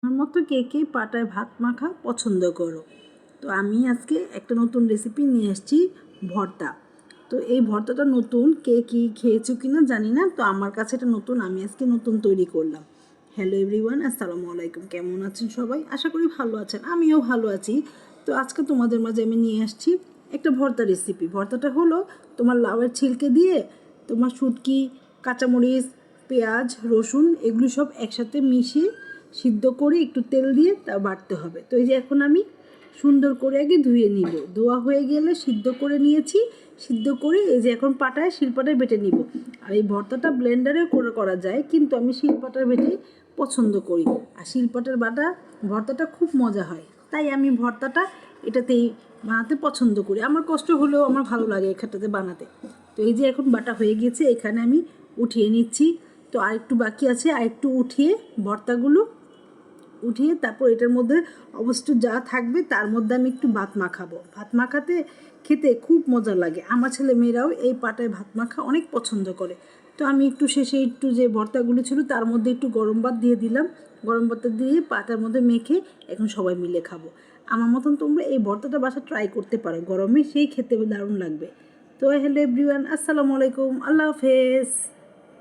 আমার মতো কে কে পাটায় ভাত মাখা পছন্দ করো? তো আমি আজকে একটা নতুন রেসিপি নিয়ে এসেছি, ভর্তা। তো এই ভর্তাটা নতুন, কে কী খেয়েছো কি না জানি না, তো আমার কাছে এটা নতুন, আমি আজকে নতুন তৈরি করলাম। হ্যালো এভরিওয়ান, আসসালামু আলাইকুম। কেমন আছেন সবাই? আশা করি ভালো আছেন, আমিও ভালো আছি। তো আজকে তোমাদের মাঝে আমি নিয়ে আসছি একটা ভর্তা রেসিপি। ভর্তাটা হলো তোমার লাউয়ের ছিলকে দিয়ে তোমার শুটকি, কাঁচামরিচ, পেঁয়াজ, রসুন এগুলো সব একসাথে মিশিয়ে সিদ্ধ করে একটু তেল দিয়ে তা বাটতে হবে। তো এই যে এখন আমি সুন্দর করে আগে ধুয়ে নিব, ধোয়া হয়ে গেলে সিদ্ধ করে নিয়েছি, সিদ্ধ করে এই যে এখন শিলপাটায় বেটে নিব। আর এই ভর্তাটা ব্লেন্ডারে করা যায়, কিন্তু আমি শিলপাটার বেটে পছন্দ করি। আর শিলপাটার বাটা ভর্তাটা খুব মজা হয়, তাই আমি ভর্তাটা এটাতেই বানাতে পছন্দ করি। আমার কষ্ট হলেও আমার ভালো লাগে এখানটাতে বানাতে। তো এই যে এখন বাটা হয়ে গেছে, এখানে আমি উঠিয়ে নিচ্ছি। তো আরেকটু বাকি আছে, আরেকটু উঠিয়ে ভর্তাগুলো উঠিয়ে তারপর এটার মধ্যে অবশ্য যা থাকবে তার মধ্যে আমি একটু ভাত মাখাবো। ভাত মাখাতে খেতে খুব মজা লাগে, আমার ছেলে মেয়েরাও এই পাটায় ভাত মাখা অনেক পছন্দ করে। তো আমি একটু শেষে একটু যে ভর্তাগুলো ছিল তার মধ্যে একটু গরম ভাত দিয়ে দিলাম, গরম ভাতটা দিয়ে পাটার মধ্যে মেখে এখন সবাই মিলে খাবো। আমার মতন তোমরা এই ভর্তাটা বাসা ট্রাই করতে পারো, গরমে সেই খেতে দারুণ লাগবে। তো হ্যালো এভরিওয়ান, আসসালামু আলাইকুম, আল্লাহ হাফেজ।